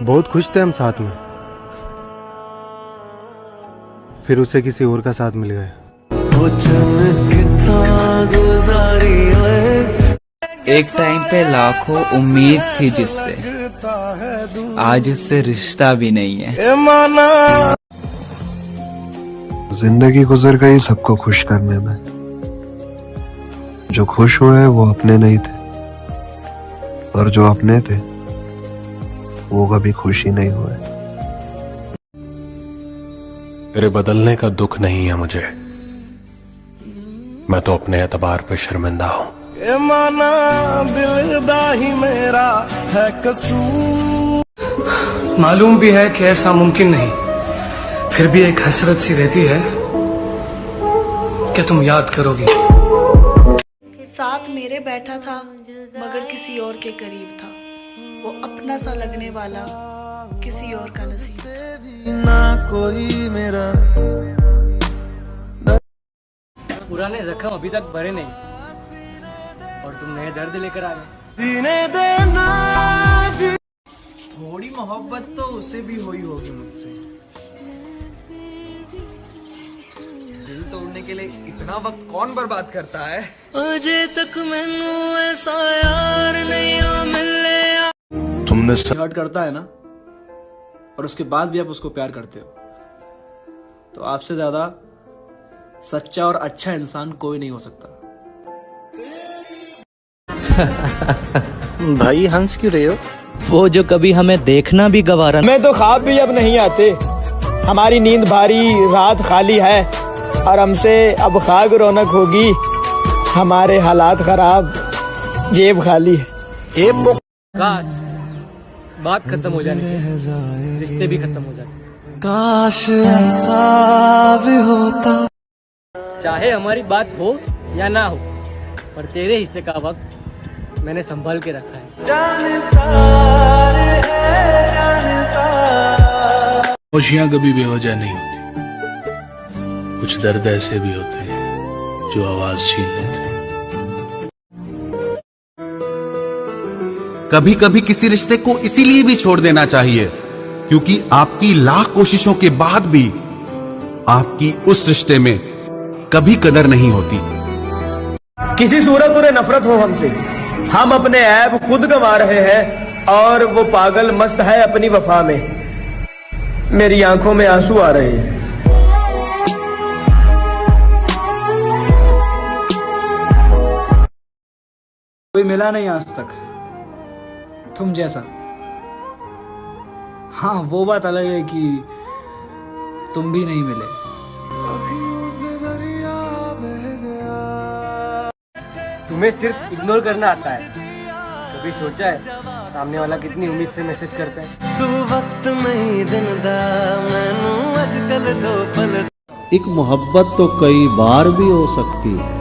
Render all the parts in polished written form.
बहुत खुश थे हम साथ में, फिर उसे किसी और का साथ मिल गया। एक टाइम पे लाखों उम्मीद थी जिससे, आज उससे रिश्ता भी नहीं है। जिंदगी गुजर गई सबको खुश करने में, जो खुश हुए वो अपने नहीं थे, और जो अपने थे वो कभी खुश ही नहीं हुए। तेरे बदलने का दुख नहीं है मुझे, मैं तो अपने एतबार पे शर्मिंदा हूँ। माना दिलदा ही मेरा है कसूर। मालूम भी है कि ऐसा मुमकिन नहीं, फिर भी एक हसरत सी रहती है कि तुम याद करोगी। साथ मेरे बैठा था मगर किसी और के करीब था, वो अपना सा लगने वाला किसी और का नसीब ना कोई मेरा। पुराने जख्म अभी तक भरे नहीं और तुम नए दर्द लेकर आ गए। जीने देना थोड़ी मोहब्बत तो उसे भी हुई होगी मुझसे। दिल तोड़ने के लिए इतना वक्त कौन बर्बाद करता है? अजे तक मैनू ऐसा यार नहीं मिले। तुमने हर्ट करता है ना, और उसके बाद भी आप उसको प्यार करते हो, तो आपसे ज्यादा सच्चा और अच्छा इंसान कोई नहीं हो सकता। भाई हंस क्यों रहे हो? वो जो कभी हमें देखना भी गवारा। हमें तो ख्वाब भी अब नहीं आते, हमारी नींद भारी, रात खाली है, और हमसे अब खाक रौनक होगी, हमारे हालात खराब, जेब खाली है। काश बात खत्म हो जाने से रिश्ते भी खत्म हो जाते। काश ऐसा भी होता। चाहे हमारी बात हो या ना हो, पर तेरे हिस्से का वक्त मैंने संभाल के रखा है। खुशियां कभी बेवजह नहीं होती, कुछ दर्द ऐसे भी होते हैं जो आवाज छीन लेते हैं। कभी कभी किसी रिश्ते को इसीलिए भी छोड़ देना चाहिए क्योंकि आपकी लाख कोशिशों के बाद भी आपकी उस रिश्ते में कभी कदर नहीं होती। किसी सूरत उन्हें नफरत हो हमसे, हम अपने ऐब खुद गंवा रहे हैं, और वो पागल मस्त है अपनी वफा में। मेरी आंखों में आंसू आ रहे हैं। कोई मिला नहीं आज तक तुम जैसा। हाँ, वो बात अलग है कि तुम भी नहीं मिले। तुम्हें सिर्फ इग्नोर करना आता है, कभी सोचा है सामने वाला कितनी उम्मीद से मैसेज करता है? तू वक्त नहीं दिंदा मैनू अजकल दो पल। एक मोहब्बत तो कई बार भी हो सकती है,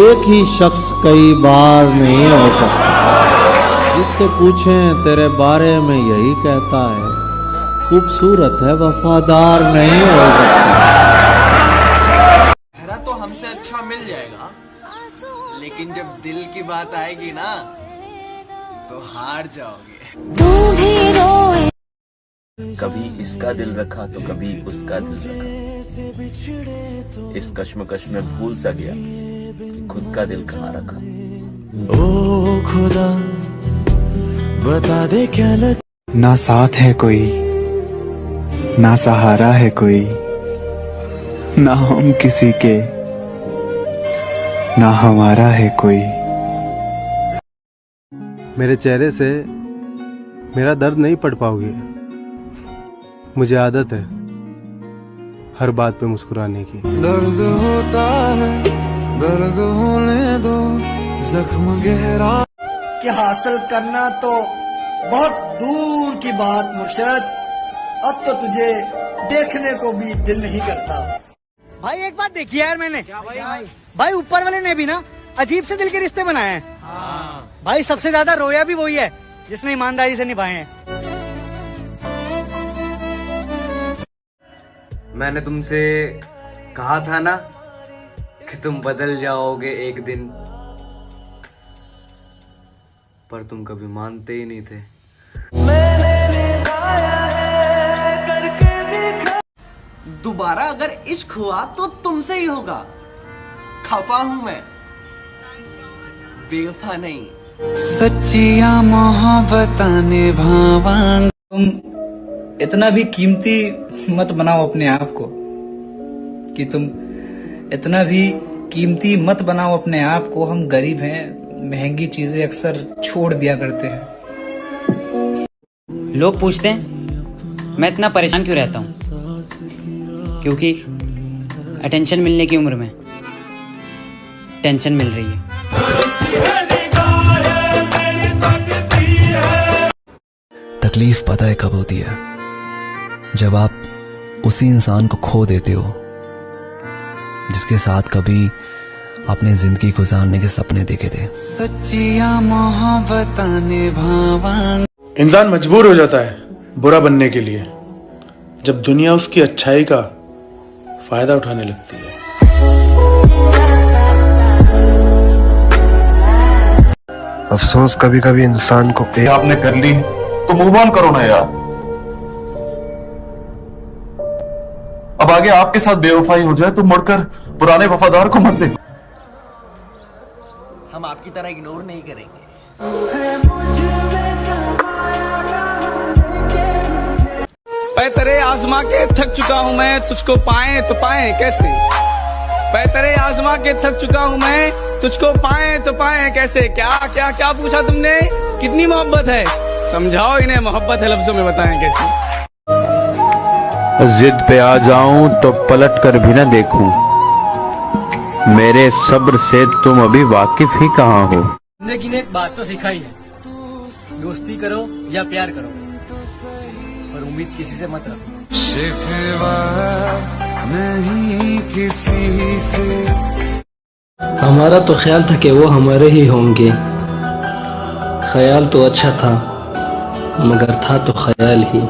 एक ही शख्स कई बार नहीं हो सकता। जिससे पूछें तेरे बारे में यही कहता है, खूबसूरत है वफादार नहीं हो सकता। मेरा तो हमसे अच्छा मिल जाएगा, लेकिन जब दिल की बात आएगी ना तो हार जाओगे। तू भी रोए। कभी इसका दिल रखा तो कभी उसका दिल रखा, इस कश्मकश में भूल सा गया कि खुद का दिल कहाँ रखा। ओ खुदा बता दे क्या लग। ना साथ है कोई, ना सहारा है कोई, ना हम किसी के, ना हमारा है कोई। मेरे चेहरे से मेरा दर्द नहीं पढ़ पाओगे। मुझे आदत है हर बात पे मुस्कुराने की। दर्द होता है, दर्द होने दो, जख्म गहरा। कि हासिल करना तो बहुत दूर की बात मुर्शद, अब तो तुझे देखने को भी दिल नहीं करता। भाई एक बात देखी यार मैंने, भाई ऊपर वाले ने भी ना अजीब से दिल के रिश्ते बनाए हैं। भाई सबसे ज्यादा रोया भी वही है जिसने ईमानदारी से निभाए हैं। मैंने तुमसे कहा था ना कि तुम बदल जाओगे एक दिन, पर तुम कभी मानते ही नहीं थे। दोबारा अगर इश्क हुआ तो तुमसे ही होगा। खफा हूं मैं, बेवफा नहीं। सच्चिया मोहब्बत निभावांग। तुम इतना भी कीमती मत बनाओ अपने आप को, कि तुम इतना भी कीमती मत बनाओ अपने आप को। हम गरीब हैं, महंगी चीजें अक्सर छोड़ दिया करते हैं। लोग पूछते हैं मैं इतना परेशान क्यों रहता हूँ, क्योंकि अटेंशन मिलने की उम्र में टेंशन मिल रही है। तकलीफ पता है कब होती है? जब आप उसी इंसान को खो देते हो जिसके साथ कभी आपने जिंदगी गुजारने के सपने देखे थे। सच्चिया मोहब्बत निभावांग। इंसान मजबूर हो जाता है बुरा बनने के लिए जब दुनिया उसकी अच्छाई का फायदा उठाने लगती है। अफसोस कभी कभी इंसान को आपने कर ली तो मूव ऑन करो ना यार। अब आगे आपके साथ बेवफाई हो जाए तो मुड़कर पुराने वफादार को मत देखो। हम आपकी तरह इग्नोर नहीं करेंगे। पैतरे आजमा के थक चुका हूँ मैं, तुझको पाए तो पाए कैसे। पैतरे आजमा के थक चुका हूँ मैं, तुझको पाए तो पाए कैसे। क्या क्या क्या पूछा तुमने? कितनी मोहब्बत है, समझाओ इन्हें मोहब्बत है लफ्जों में बताएं कैसे। जिद पे आ जाऊं तो पलट कर भी न देखूं, मेरे सब्र से तुम अभी वाकिफ ही कहाँ हो। जिंदगी ने एक बात तो सिखाई है, दोस्ती करो या प्यार करो, पर उम्मीद किसी से मत रखो। शिकवा नहीं किसी से। हमारा तो ख्याल था कि वो हमारे ही होंगे। ख्याल तो अच्छा था, मगर था तो ख्याल ही।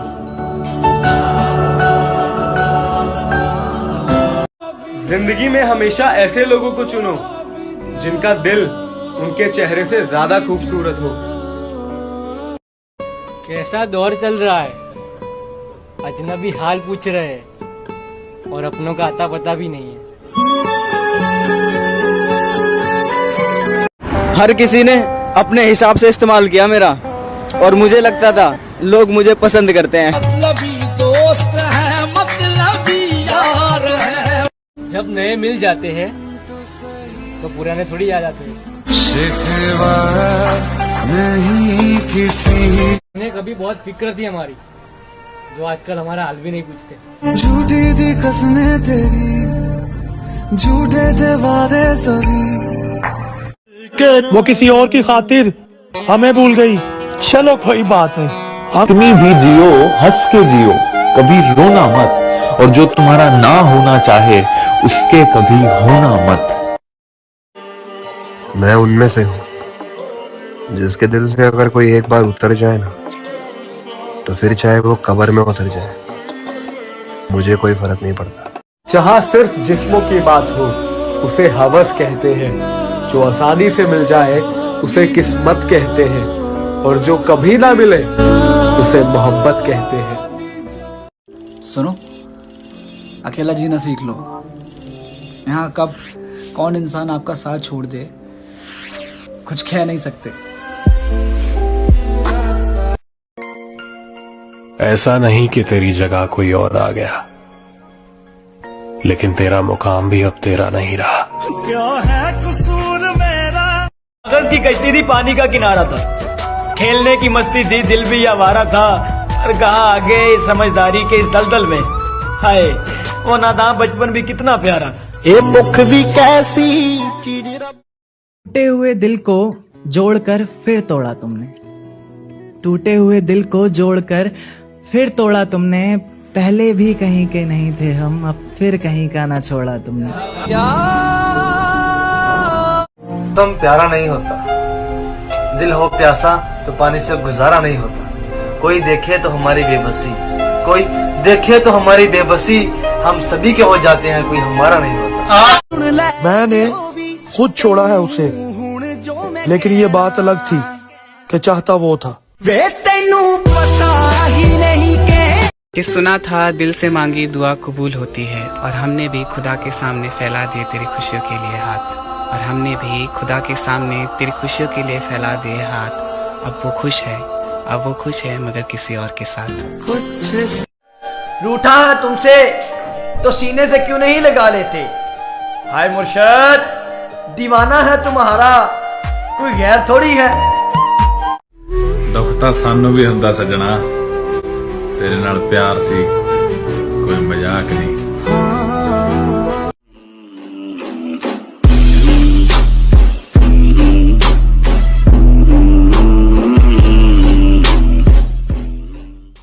जिंदगी में हमेशा ऐसे लोगों को चुनो जिनका दिल उनके चेहरे से ज्यादा खूबसूरत हो। कैसा दौर चल रहा है, अजनबी हाल पूछ रहे हैं और अपनों का अता पता भी नहीं है। हर किसी ने अपने हिसाब से इस्तेमाल किया मेरा, और मुझे लगता था लोग मुझे पसंद करते हैं। मतलबी दोस्त है, मतलबी यार है। जब नए मिल जाते हैं तो पुराने थोड़ी याद आते हैं। शिकवा नहीं किसी। उन्हें कभी बहुत फिक्र थी हमारी, जो आजकल हमारा हाल भी नहीं पूछते। झूठी थी कसमें तेरी, झूठे थे वादे सभी। वो किसी और की खातिर हमें भूल गई। चलो कोई बात नहीं, अपनी भी जियो, हंस के जियो, कभी रोना मत। और जो तुम्हारा ना होना चाहे उसके कभी होना मत। मैं उनमें से हूँ जिसके दिल से अगर कोई एक बार उतर जाए ना, तो फिर चाहे वो कब्र में उतर जाए, मुझे कोई फर्क नहीं पड़ता। जहाँ सिर्फ जिस्मों की बात हो उसे हवस कहते हैं, जो आसानी से मिल जाए उसे किस्मत कहते हैं, और जो कभी ना मिले उसे मोहब्बत कहते हैं। सुनो, अकेला जीना सीख लो। यहाँ कब कौन इंसान आपका साथ छोड़ दे कुछ कह नहीं सकते। ऐसा नहीं कि तेरी जगह कोई और आ गया, लेकिन तेरा मुकाम भी अब तेरा नहीं रहा। क्या है कसूर मेरा? कागज की कश्ती थी, पानी का किनारा था, खेलने की मस्ती थी, दिल भी आवारा था। और कहाँ आगे समझदारी के इस दलदल में, हाय वो नादान बचपन भी कितना प्यारा था। ये मुख भी कैसी चीज। टूटे हुए दिल को जोड़कर फिर तोड़ा तुमने, टूटे हुए दिल को जोड़कर फिर तोड़ा तुमने। पहले भी कहीं के नहीं थे हम, अब फिर कहीं का ना छोड़ा तुमने। तुम प्यारा नहीं होता, दिल हो प्यासा तो पानी से गुजारा नहीं होता। कोई देखे तो हमारी बेबसी, कोई देखे तो हमारी बेबसी, हम सभी के हो जाते हैं, कोई हमारा नहीं होता। मैंने खुद छोड़ा है उसे, लेकिन ये बात अलग थी कि चाहता वो था। कि सुना था दिल से मांगी दुआ कबूल होती है, और हमने भी खुदा के सामने फैला दिए तेरी खुशियों के लिए हाथ, और हमने भी खुदा के सामने तेरी खुशियों के लिए फैला दिए हाथ। अब वो खुश है, अब वो खुश है मगर किसी और के साथ। कुछ रूठा है तुमसे तो सीने से क्यों नहीं लगा लेते? हाय मुर्शद, दीवाना है तुम्हारा, कोई गैर थोड़ी है। दुख ਤਾਂ ਸਾਨੂੰ ਵੀ ਹੁੰਦਾ ਸੱਜਣਾ, ਤੇਰੇ ਨਾਲ ਪਿਆਰ ਸੀ, ਕੋਈ ਮਜ਼ਾਕ ਨਹੀਂ।